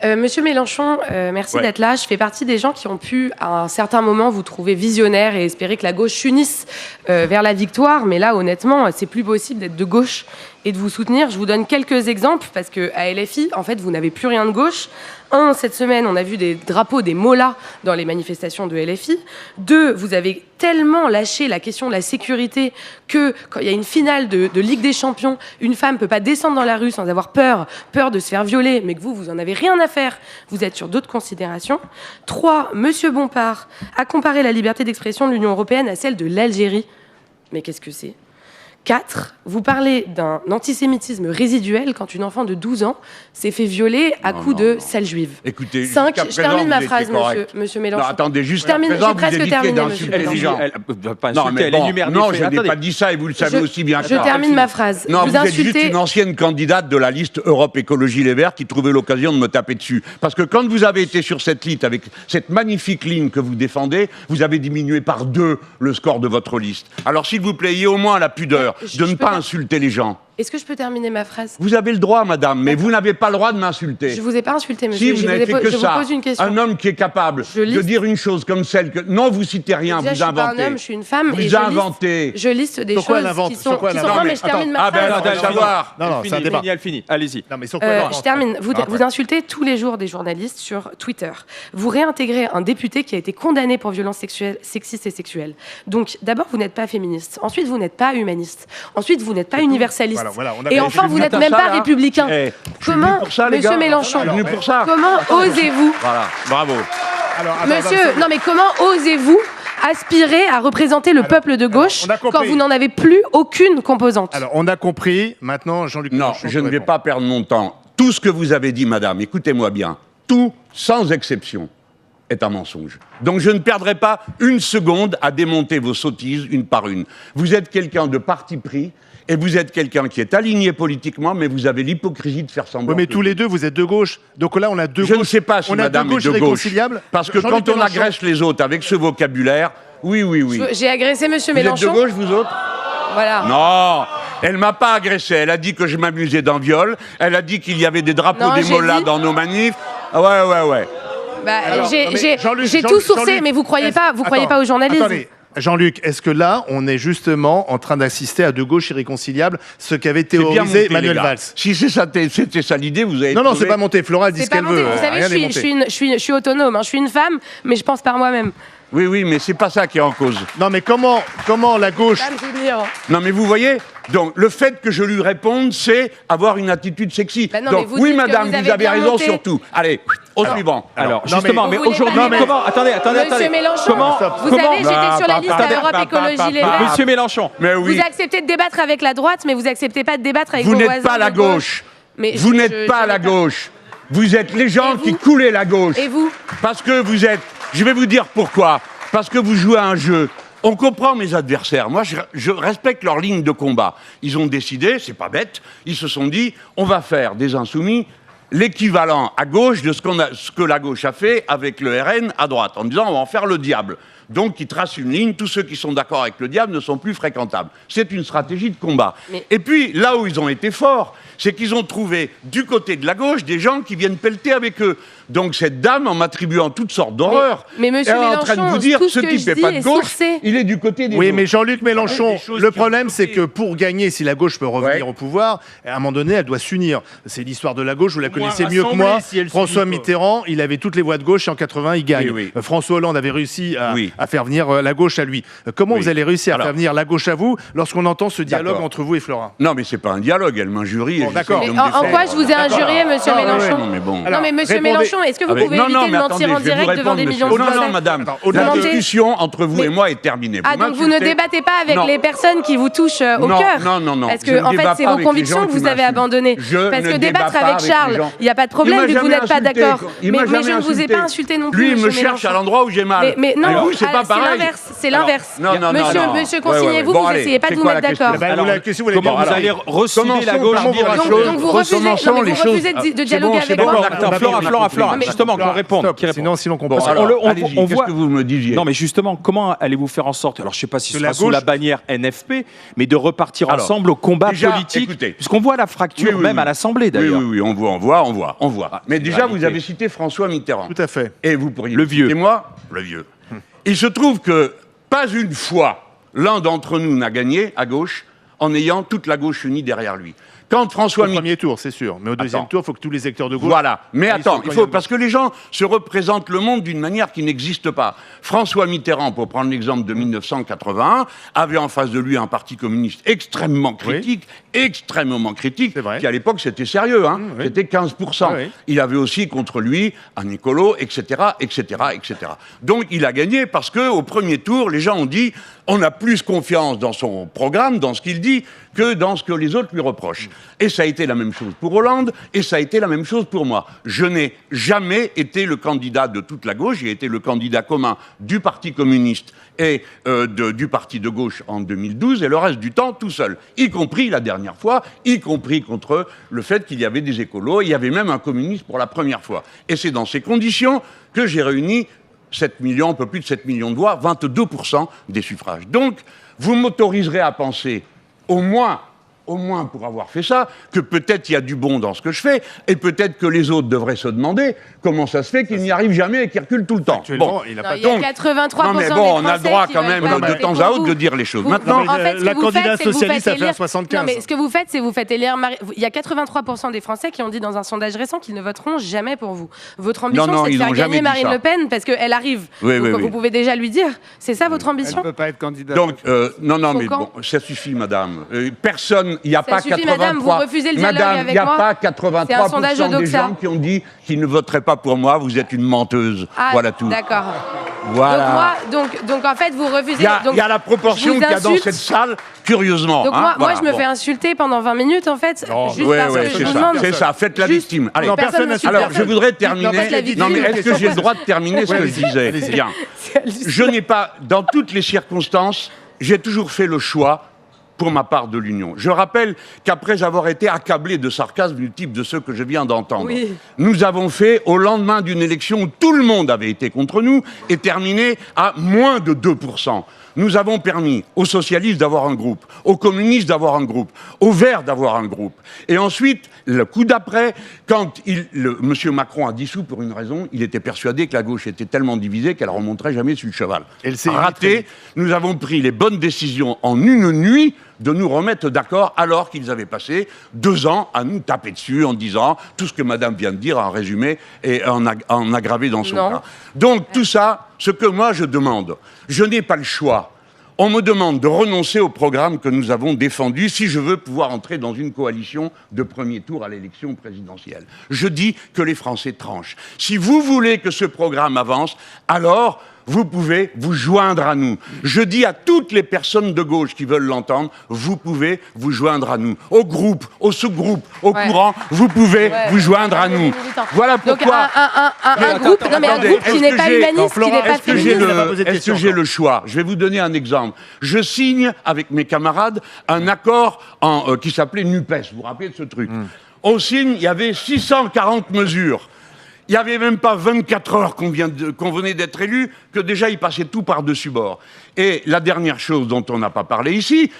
Monsieur Mélenchon, merci d'être là. Je fais partie des gens qui ont pu, à un certain moment, vous trouver visionnaire et espérer que la gauche s'unisse vers la victoire. Mais là, honnêtement, c'est plus possible d'être de gauche et de vous soutenir. Je vous donne quelques exemples parce qu'à LFI, en fait, vous n'avez plus rien de gauche. 1, cette semaine, on a vu des drapeaux, des mollahs dans les manifestations de LFI. 2, vous avez tellement lâché la question de la sécurité que quand il y a une finale de Ligue des Champions, une femme ne peut pas descendre dans la rue sans avoir peur de se faire violer, mais que vous en avez rien à faire. Vous êtes sur d'autres considérations. 3, Monsieur Bompard a comparé la liberté d'expression de l'Union européenne à celle de l'Algérie. Mais qu'est-ce que c'est ? 4, vous parlez d'un antisémitisme résiduel quand une enfant de 12 ans s'est fait violer à coups de sale juive. Écoutez, 5, je termine ma phrase, monsieur Mélenchon. Non, attendez, juste j'ai presque terminé, monsieur Mélenchon. Non, je n'ai pas dit ça et vous le savez aussi bien que je termine ma phrase. Non, vous êtes juste une ancienne candidate de la liste Europe Écologie Les Verts qui trouvait l'occasion de me taper dessus. Parce que quand vous avez été sur cette liste, avec cette magnifique ligne que vous défendez, vous avez diminué par 2 le score de votre liste. Alors s'il vous plaît, ayez au moins la pudeur de ne pas insulter les gens. Est-ce que je peux terminer ma phrase ? Vous avez le droit, madame, mais vous n'avez pas le droit de m'insulter. Je ne vous ai pas insulté, monsieur. Si, vous n'avez fait que ça. Je vous pose une question. Un homme qui est capable de dire une chose comme celle que... Non, vous citez rien, déjà, vous inventez. Je suis pas un homme, je suis une femme. Vous inventez. Je liste des choses qui sont... Non, mais je termine ma phrase. Non, c'est un débat. Elle finit. Allez-y. Non, mais sur quoi je termine. Vous insultez tous les jours des journalistes sur Twitter. Vous réintégrez un député qui a été condamné pour violences sexistes et sexuelles. Donc, d'abord, vous n'êtes pas féministe. Ensuite, vous n'êtes pas humaniste. Ensuite, vous n'êtes pas universaliste. Et enfin, vous n'êtes même pas républicain. Comment, monsieur Mélenchon, comment osez-vous... Voilà, bravo. Monsieur, non mais comment osez-vous aspirer à représenter le peuple de gauche quand vous n'en avez plus aucune composante ? Alors, on a compris. Maintenant, Jean-Luc Mélenchon... Non, je ne vais pas perdre mon temps. Tout ce que vous avez dit, madame, écoutez-moi bien, tout, sans exception, est un mensonge. Donc je ne perdrai pas une seconde à démonter vos sottises une par une. Vous êtes quelqu'un de parti pris, et vous êtes quelqu'un qui est aligné politiquement, mais vous avez l'hypocrisie de faire semblant. Oui, mais tous les deux, vous êtes de gauche. Donc là, on a deux gauches. Je ne sais pas si madame est de gauche. Parce que quand on agresse les autres avec ce vocabulaire, oui. J'ai agressé monsieur Mélenchon. Vous êtes de gauche, vous autres ? Voilà. Non, elle m'a pas agressé. Elle a dit que je m'amusais d'un viol. Elle a dit qu'il y avait des drapeaux des mollahs dans nos manifs. Ouais. J'ai tout sourcé, mais vous croyez pas aux journalistes. Attendez. Jean-Luc, est-ce que là, on est justement en train d'assister à deux gauches irréconciliables, ce qu'avait théorisé Manuel Valls ? Si c'était ça l'idée, vous avez... Non, c'est pas monté. Flora dit ce qu'elle veut. Vous savez, je suis autonome. Je suis une femme, mais je pense par moi-même. Oui, mais c'est pas ça qui est en cause. Non, mais comment la gauche... Non, mais vous voyez, donc le fait que je lui réponde, c'est avoir une attitude sexy. Donc oui, madame, vous avez raison sur tout. Allez, au suivant. Alors, justement, mais aujourd'hui, comment... Attendez. Monsieur Mélenchon, vous savez, j'étais sur la liste Europe Écologie Les Verts. Monsieur Mélenchon. Mais oui. Vous acceptez de débattre avec la droite, mais vous acceptez pas de débattre avec vos voisins. Vous n'êtes pas la gauche. Vous n'êtes pas la gauche. Vous êtes les gens qui coulaient la gauche. Et vous ? Parce que vous êtes... Je vais vous dire pourquoi. Parce que vous jouez à un jeu. On comprend mes adversaires. Moi, je respecte leur ligne de combat. Ils ont décidé, c'est pas bête, ils se sont dit, on va faire des insoumis l'équivalent à gauche de ce que la gauche a fait avec le RN à droite, en disant, on va en faire le diable. Donc, ils tracent une ligne, tous ceux qui sont d'accord avec le diable ne sont plus fréquentables. C'est une stratégie de combat. Et puis, là où ils ont été forts, c'est qu'ils ont trouvé, du côté de la gauche, des gens qui viennent pelleter avec eux. Donc cette dame, en m'attribuant toutes sortes d'horreurs, elle est en train de vous dire, ce type n'est pas de gauche, il est du côté des autres. Oui, mais Jean-Luc Mélenchon, le problème, c'est que pour gagner, si la gauche peut revenir au pouvoir, à un moment donné, elle doit s'unir. C'est l'histoire de la gauche, vous la connaissez mieux que moi. François Mitterrand, il avait toutes les voix de gauche, et en 80, il gagne. François Hollande avait réussi à faire venir la gauche à lui. Comment vous allez réussir à faire venir la gauche à vous lorsqu'on entend ce dialogue entre vous et Flora ? Non, mais c'est pas un dialogue, elle m'injurie. D'accord. En quoi je vous ai injurié, monsieur Mélenchon ? Non, mais monsieur Mélenchon, est-ce que vous pouvez éviter de mentir en direct devant des millions de Français ? Non, madame, la discussion entre vous et moi est terminée. Donc vous ne débattez pas avec les personnes qui vous touchent au cœur ? Non. Parce que, en fait, c'est vos convictions que vous avez abandonnées. Parce que débattre avec Charles, il n'y a pas de problème vu que vous n'êtes pas d'accord. Mais je ne vous ai pas insulté non plus. Lui, il me cherche à l'endroit où j'ai mal. Mais non, pas pareil. C'est l'inverse. Non. Monsieur Consigné, vous n'essayez pas de vous mettre d'accord. Comment vous allez receler la gauche? Donc vous refusez de dialoguer avec moi. Flora, justement, qu'on réponde. Sinon, qu'on Bon, passe. alors, on qu'est-ce voit- que vous me disiez? Non, mais justement, comment allez-vous faire en sorte, alors je ne sais pas si ce Que sera la sous gauche- la bannière NFP, mais de repartir Alors, ensemble au combat déjà, politique, écoutez. puisqu'on voit la fracture Oui, même à l'Assemblée d'ailleurs. Oui, on voit. Mais déjà, vous avez cité François Mitterrand. Tout à fait. Et vous pourriez Le vieux. citer moi, le vieux. Il se trouve que pas une fois l'un d'entre nous n'a gagné à gauche en ayant toute la gauche unie derrière lui. Quand François Au Mitterrand... premier tour, c'est sûr. Mais au deuxième Attends. tour, il faut que tous les électeurs de gauche. Voilà. Mais aillent attends, sur le il faut, candidat. parce que les gens se représentent le monde d'une manière qui n'existe pas. François Mitterrand, pour prendre l'exemple de 1981, avait en face de lui un parti communiste extrêmement critique, C'est vrai. qui à l'époque c'était sérieux, hein. Oui. C'était 15%. Oui. Il avait aussi contre lui un écolo, etc., etc., etc. Donc il a gagné parce que au premier tour, les gens ont dit on a plus confiance dans son programme, dans ce qu'il dit, que dans ce que les autres lui reprochent. Et ça a été la même chose pour Hollande, et ça a été la même chose pour moi. Je n'ai jamais été le candidat de toute la gauche, j'ai été le candidat commun du Parti communiste et du Parti de gauche en 2012, et le reste du temps tout seul, y compris la dernière fois, y compris contre le fait qu'il y avait des écolos, il y avait même un communiste pour la première fois. Et c'est dans ces conditions que j'ai réuni 7 millions, un peu plus de 7 millions de voix, 22% des suffrages. Donc, vous m'autoriserez à penser, au moins pour avoir fait ça, que peut-être il y a du bon dans ce que je fais, et peut-être que les autres devraient se demander comment ça se fait qu'ils n'y arrivent jamais et qu'ils reculent tout le temps. Actuellement, il n'a Non, pas il y a Donc, 83% non mais des bon, on a Français le droit qui quand veulent même pas de voter temps pour à autre vous. de dire les choses. Vous- Maintenant, en fait, ce la que vous faites, candidate c'est que vous socialiste faites a fait élire- un 75. Non, mais ce que vous faites, c'est que vous faites élire il y a 83% des Français qui ont dit dans un sondage récent qu'ils ne voteront jamais pour vous. Votre ambition, Non, c'est de ils faire n'ont jamais gagner dit Marine ça. Le Pen parce qu'elle arrive. Oui, Donc, oui, vous oui. pouvez déjà lui dire. C'est ça votre ambition? peut pas être candidate. donc non, mais Quand bon, ça suffit, madame. Personne, il n'y a pas suffit, 83... madame, vous refusez le dialogue Madame, avec il n'y a moi. pas C'est un sondage 83% des Doxa. gens qui ont dit qu'ils ne voteraient pas pour moi, vous êtes une menteuse. Ah, Voilà tout. D'accord. Voilà. Donc en fait, vous refusez. Il y a, donc, il y a la proportion je vous qu'il y a dans insulte. cette salle, curieusement. Donc hein, moi, voilà, je me bon. fais insulter pendant 20 minutes, en fait, juste Ouais, parce ouais, que je c'est vous ça, demande. c'est ça, faites la Juste- victime. Allez, Non, personne Personne n'insulte n'insulte alors, je voudrais Non, pas terminer. la victime. Non, mais est-ce que j'ai le droit de terminer ce que je allez-y, disais allez-y. Bien. Je n'ai pas, dans toutes les circonstances, j'ai toujours fait le choix pour ma part de l'Union. Je rappelle qu'après avoir été accablé de sarcasme du type de ceux que je viens d'entendre, Oui. nous avons fait, au lendemain d'une élection où tout le monde avait été contre nous, et terminé à moins de 2%. Nous avons permis aux socialistes d'avoir un groupe, aux communistes d'avoir un groupe, aux Verts d'avoir un groupe. Et ensuite, le coup d'après, quand M. Macron a dissous pour une raison, il était persuadé que la gauche était tellement divisée qu'elle ne remonterait jamais sur le cheval. Elle s'est Raté, évitée. nous avons pris les bonnes décisions en une nuit de nous remettre d'accord alors qu'ils avaient passé 2 ans à nous taper dessus en disant tout ce que madame vient de dire en résumé et en aggravé dans son Non. cas. Donc tout ça, ce que moi je demande, je n'ai pas le choix. On me demande de renoncer au programme que nous avons défendu si je veux pouvoir entrer dans une coalition de premier tour à l'élection présidentielle. Je dis que les Français tranchent. Si vous voulez que ce programme avance, alors vous pouvez vous joindre à nous. Je dis à toutes les personnes de gauche qui veulent l'entendre, vous pouvez vous joindre à nous. Au groupe, au sous-groupe, au Ouais. courant, vous pouvez vous joindre à nous. Voilà Donc pourquoi... un groupe, non mais un attendez, groupe qui est-ce n'est que pas j'ai- humaniste, Non, qui Flora, n'est pas est-ce que j'ai féministe. le- posé de Est-ce questions, que j'ai encore. le choix? Je vais vous donner un exemple. Je signe avec mes camarades un accord qui s'appelait NUPES. Vous vous rappelez de ce truc? On signe, il y avait 640 mesures. Il n'y avait même pas 24 heures qu'on venait d'être élu, que déjà il passait tout par-dessus bord. Et la dernière chose dont on n'a pas parlé ici,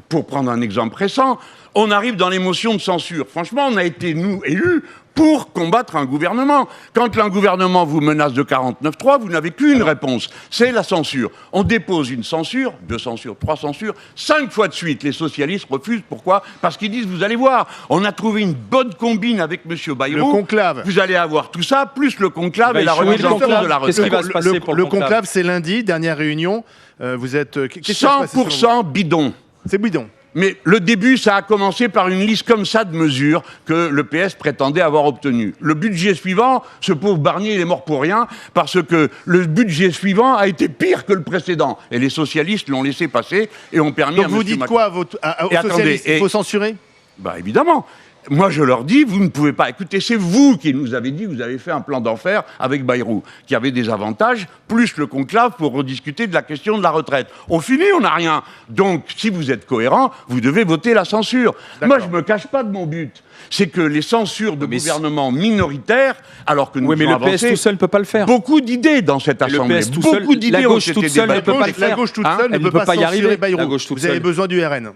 pour prendre un exemple récent, on arrive dans les motions de censure. Franchement, on a été, nous, élus pour combattre un gouvernement. Quand un gouvernement vous menace de 49.3, vous n'avez qu'une réponse, c'est la censure. On dépose une censure, 2 censures, 3 censures, 5 fois de suite. Les socialistes refusent. Pourquoi? Parce qu'ils disent, vous allez voir, on a trouvé une bonne combine avec M. Bayrou. Le conclave. Vous allez avoir tout ça, plus le conclave Va et la échouer remise le en cause conclave. de la Qu'est-ce qui retraite. va se passer pour le Le conclave conclave, c'est lundi, dernière réunion. Vous êtes. Qu'est-ce qui va se passer selon 100% bidon. vous C'est bidon. Mais le début, ça a commencé par une liste comme ça de mesures que le PS prétendait avoir obtenues. Le budget suivant, ce pauvre Barnier, il est mort pour rien, parce que le budget suivant a été pire que le précédent. Et les socialistes l'ont laissé passer et ont permis Donc à vous M. dites Macron... quoi aux Et attendez, socialistes? Il et- faut censurer? Bah évidemment. moi, je leur dis, vous ne pouvez pas. Écoutez, c'est vous qui nous avez dit, vous avez fait un plan d'enfer avec Bayrou, qui avait des avantages, plus le conclave pour rediscuter de la question de la retraite. On finit, on n'a rien. Donc, si vous êtes cohérent, vous devez voter la censure. Moi, je ne me cache pas de mon but. C'est que les censures de gouvernements minoritaires, alors que nous mais le PS tout seul ne peut pas le faire. Beaucoup d'idées dans cette Assemblée. Beaucoup d'idées. La gauche toute seule ne peut pas le faire. La gauche toute seule ne peut pas y arriver. Bayrou. Vous avez besoin du RN.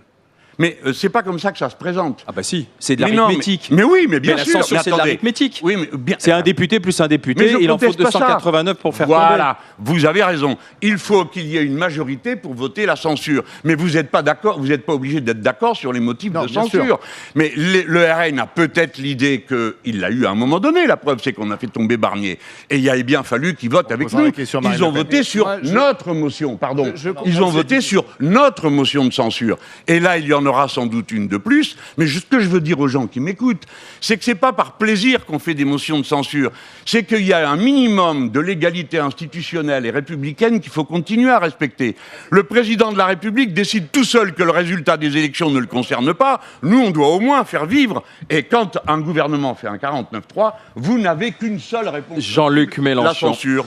Mais c'est pas comme ça que ça se présente. Ah bah si, c'est de l'arithmétique. Mais oui, mais bien sûr. La censure, c'est de l'arithmétique. Oui, mais bien. C'est un député plus un député, il en faut 289 pour faire tomber. Voilà, vous avez raison. Il faut qu'il y ait une majorité pour voter la censure. Mais vous n'êtes pas d'accord, vous n'êtes pas obligé d'être d'accord sur les motifs de censure. Sûr. Mais le RN a peut-être l'idée qu'il l'a eu à un moment donné. La preuve, c'est qu'on a fait tomber Barnier. Et il a bien fallu qu'ils votent avec nous. Ils ont voté sur notre motion, pardon. Ils ont voté sur notre motion de censure. Et là, il y en aura sans doute une de plus, mais ce que je veux dire aux gens qui m'écoutent, c'est que c'est pas par plaisir qu'on fait des motions de censure, c'est qu'il y a un minimum de légalité institutionnelle et républicaine qu'il faut continuer à respecter. Le président de la République décide tout seul que le résultat des élections ne le concerne pas, nous on doit au moins faire vivre, et quand un gouvernement fait un 49-3, vous n'avez qu'une seule réponse. Jean-Luc Mélenchon. La censure.